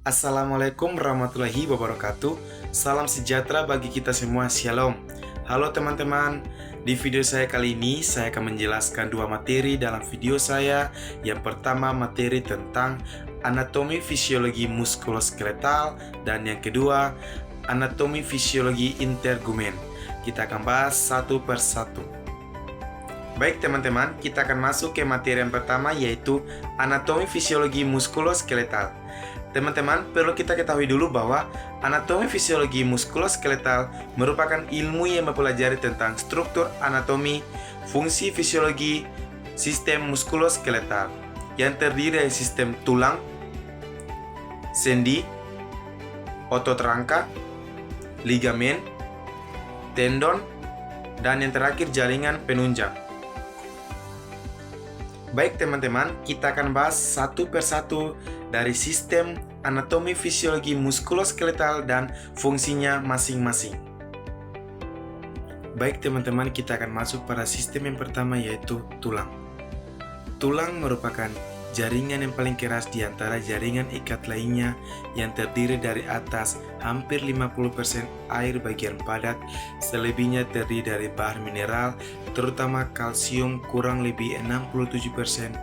Assalamualaikum warahmatullahi wabarakatuh. Salam sejahtera bagi kita semua. Shalom. Halo teman-teman. Di video saya kali ini, saya akan menjelaskan dua materi dalam video saya. Yang pertama, materi tentang anatomi fisiologi muskuloskeletal, dan yang kedua, anatomi fisiologi intergumen. Kita akan bahas satu persatu. Baik teman-teman, kita akan masuk ke materi yang pertama, yaitu anatomi fisiologi muskuloskeletal. Teman-teman, perlu kita ketahui dulu bahwa anatomi fisiologi muskuloskeletal merupakan ilmu yang mempelajari tentang struktur anatomi, fungsi fisiologi sistem muskuloskeletal yang terdiri dari sistem tulang, sendi, otot rangka, ligamen, tendon, dan yang terakhir jaringan penunjang. Baik teman-teman, kita akan bahas satu persatu dari sistem anatomi fisiologi muskuloskeletal dan fungsinya masing-masing. Baik teman-teman, kita akan masuk pada sistem yang pertama, yaitu tulang. Tulang merupakan jaringan yang paling keras di antara jaringan ikat lainnya yang terdiri dari atas hampir 50% air bagian padat, selebihnya terdiri dari bahan mineral, terutama kalsium kurang lebih 67%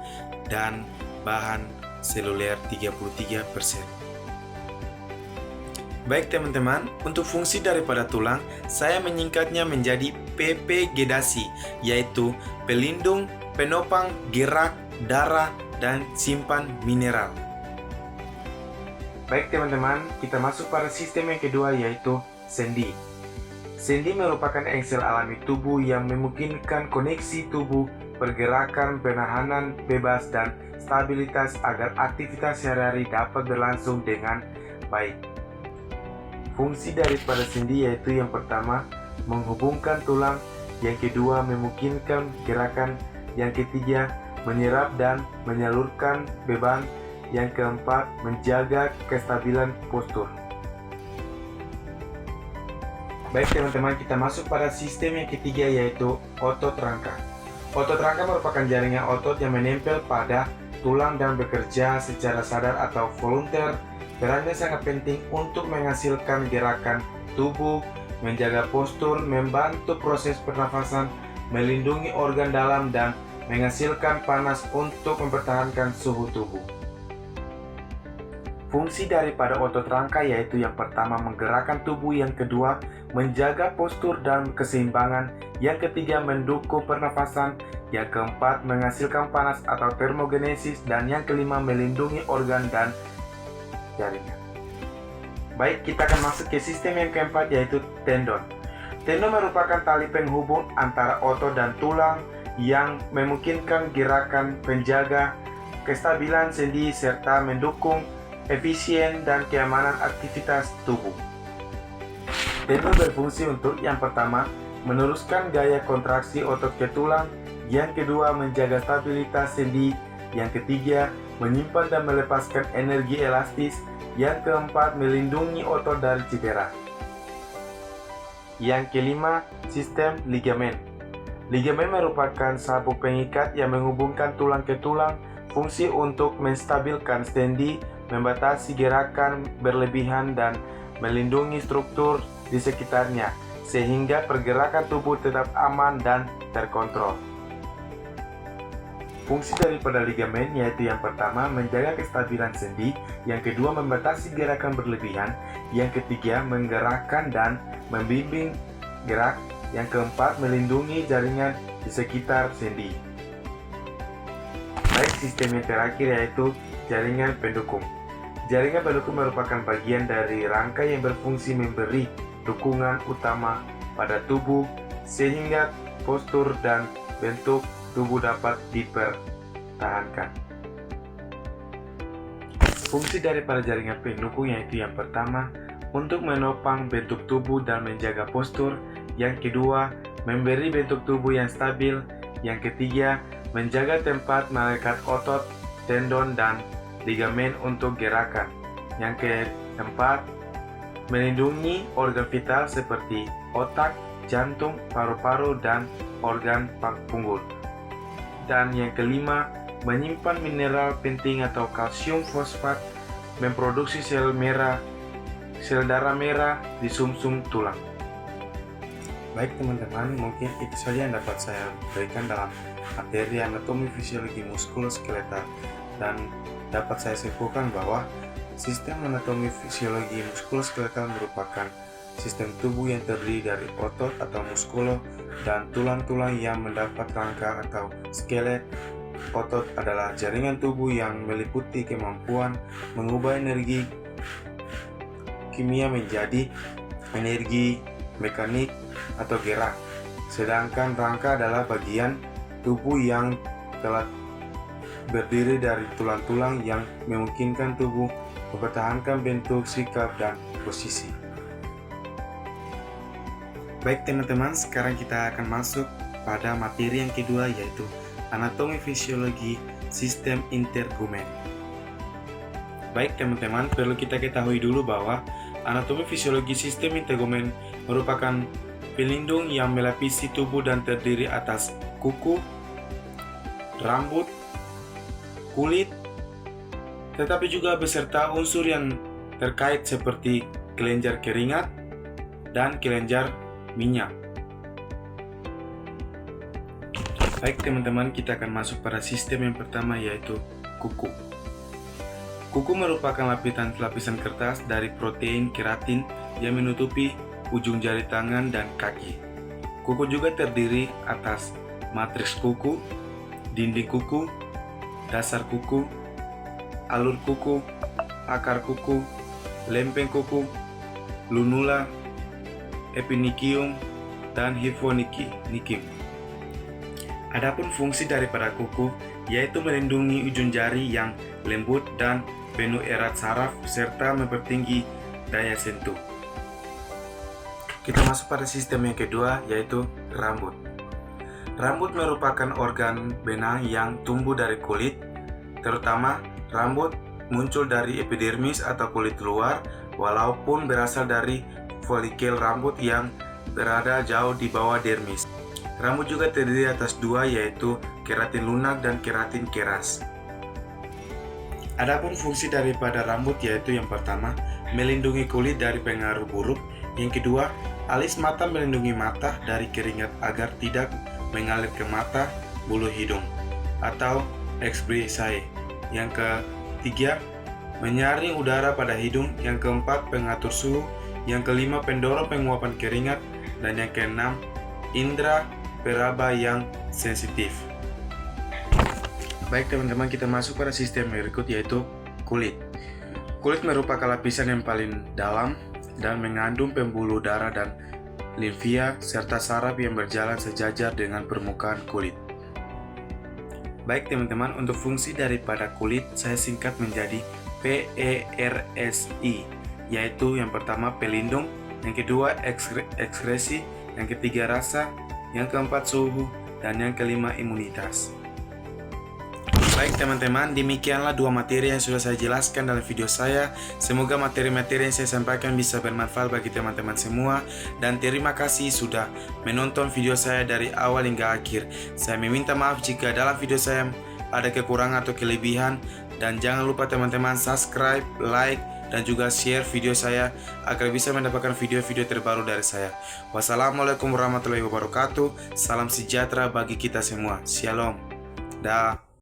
dan bahan seluler 33%. Baik teman-teman, untuk fungsi daripada tulang, saya menyingkatnya menjadi PPGDASI, yaitu pelindung, penopang, gerak, darah, dan simpan mineral. Baik teman-teman, kita masuk pada sistem yang kedua, yaitu sendi. Sendi merupakan engsel alami tubuh yang memungkinkan koneksi tubuh, pergerakan, penahanan bebas, dan stabilitas agar aktivitas sehari-hari dapat berlangsung dengan baik. Fungsi daripada sendi yaitu yang pertama, menghubungkan tulang, yang kedua, memungkinkan gerakan, yang ketiga, menyerap dan menyalurkan beban, yang keempat, menjaga kestabilan postur. Baik teman-teman, kita masuk pada sistem yang ketiga, yaitu otot rangka. Otot rangka merupakan jaringan otot yang menempel pada tulang dan bekerja secara sadar atau volunteer. Perannya sangat penting untuk menghasilkan gerakan tubuh, menjaga postur, membantu proses pernafasan, melindungi organ dalam, dan menghasilkan panas untuk mempertahankan suhu tubuh. Fungsi daripada otot rangka yaitu yang pertama, menggerakkan tubuh, yang kedua, menjaga postur dan keseimbangan, yang ketiga, mendukung pernafasan, yang keempat, menghasilkan panas atau termogenesis, dan yang kelima, melindungi organ dan jaringan. Baik, kita akan masuk ke sistem yang keempat, yaitu tendon. Tendon merupakan tali penghubung antara otot dan tulang yang memungkinkan gerakan, penjaga kestabilan sendi, serta mendukung efisien dan keamanan aktivitas tubuh. Tendon berfungsi untuk yang pertama, meneruskan gaya kontraksi otot ke tulang, yang kedua, menjaga stabilitas sendi, yang ketiga, menyimpan dan melepaskan energi elastis, yang keempat, melindungi otot dari cedera. Yang kelima, sistem ligamen. Ligamen merupakan sabuk pengikat yang menghubungkan tulang ke tulang, fungsi untuk menstabilkan sendi, membatasi gerakan berlebihan, dan melindungi struktur di sekitarnya, sehingga pergerakan tubuh tetap aman dan terkontrol. Fungsi daripada ligamen yaitu yang pertama, menjaga kestabilan sendi, yang kedua, membatasi gerakan berlebihan, yang ketiga, menggerakkan dan membimbing gerak, yang keempat, melindungi jaringan di sekitar sendi. Baik, sistem yang terakhir yaitu jaringan pendukung. Jaringan pendukung merupakan bagian dari rangka yang berfungsi memberi dukungan utama pada tubuh sehingga postur dan bentuk tubuh dapat dipertahankan. Fungsi daripada jaringan pendukung yaitu yang pertama, untuk menopang bentuk tubuh dan menjaga postur, yang kedua, memberi bentuk tubuh yang stabil, yang ketiga, menjaga tempat melekat otot, tendon, dan ligamen untuk gerakan, yang keempat, melindungi organ vital seperti otak, jantung, paru-paru, dan organ punggung, dan yang kelima, menyimpan mineral penting atau kalsium fosfat memproduksi sel darah merah di sumsum tulang. Baik teman-teman, mungkin itu saja yang dapat saya berikan dalam materi anatomi fisiologi muskuloskeletal, dan dapat saya simpulkan bahwa sistem anatomi fisiologi muskuloskeletal merupakan sistem tubuh yang terdiri dari otot atau muskulo dan tulang-tulang yang mendapat rangka atau skelet. Otot adalah jaringan tubuh yang meliputi kemampuan mengubah energi kimia menjadi energi mekanik atau gerak. Sedangkan rangka adalah bagian tubuh yang telah berdiri dari tulang-tulang yang memungkinkan tubuh mempertahankan bentuk, sikap, dan posisi. Baik teman-teman, sekarang kita akan masuk pada materi yang kedua, yaitu anatomi fisiologi sistem intergumen. Baik teman-teman, perlu kita ketahui dulu bahwa anatomi fisiologi sistem intergumen merupakan pelindung yang melapisi tubuh dan terdiri atas kuku, rambut, kulit, tetapi juga beserta unsur yang terkait seperti kelenjar keringat dan kelenjar minyak. Baik teman-teman, kita akan masuk pada sistem yang pertama, yaitu kuku. Kuku merupakan lapisan kertas dari protein keratin yang menutupi ujung jari tangan dan kaki. Kuku juga terdiri atas matriks kuku, dinding kuku, dasar kuku, alur kuku, akar kuku, lempeng kuku, lunula, epinikium, dan hyphonikium. Adapun fungsi daripada kuku yaitu melindungi ujung jari yang lembut dan penuh erat saraf serta mempertinggi daya sentuh. Kita masuk pada sistem yang kedua, yaitu rambut. Rambut merupakan organ benang yang tumbuh dari kulit, terutama rambut muncul dari epidermis atau kulit luar, walaupun berasal dari folikel rambut yang berada jauh di bawah dermis. Rambut juga terdiri atas dua, yaitu keratin lunak dan keratin keras. Adapun fungsi daripada rambut yaitu yang pertama, melindungi kulit dari pengaruh buruk. Yang kedua, alis mata melindungi mata dari keringat agar tidak mengalir ke mata, bulu hidung, atau ekspresi. Yang ketiga, menyaring udara pada hidung. Yang keempat, pengatur suhu. Yang kelima, pendorong penguapan keringat. Dan yang keenam, indera peraba yang sensitif. Baik teman-teman, kita masuk pada sistem berikut, yaitu kulit. Kulit merupakan lapisan yang paling dalam dan mengandung pembuluh darah dan limfia serta saraf yang berjalan sejajar dengan permukaan kulit. Baik teman-teman, untuk fungsi daripada kulit saya singkat menjadi PERSI, yaitu yang pertama pelindung, yang kedua ekskresi, yang ketiga rasa, yang keempat suhu, dan yang kelima imunitas. Baik teman-teman, demikianlah dua materi yang sudah saya jelaskan dalam video saya. Semoga materi-materi yang saya sampaikan bisa bermanfaat bagi teman-teman semua. Dan terima kasih sudah menonton video saya dari awal hingga akhir. Saya meminta maaf jika dalam video saya ada kekurangan atau kelebihan. Dan jangan lupa teman-teman subscribe, like, dan juga share video saya agar bisa mendapatkan video-video terbaru dari saya. Wassalamualaikum warahmatullahi wabarakatuh. Salam sejahtera bagi kita semua. Shalom. Dah.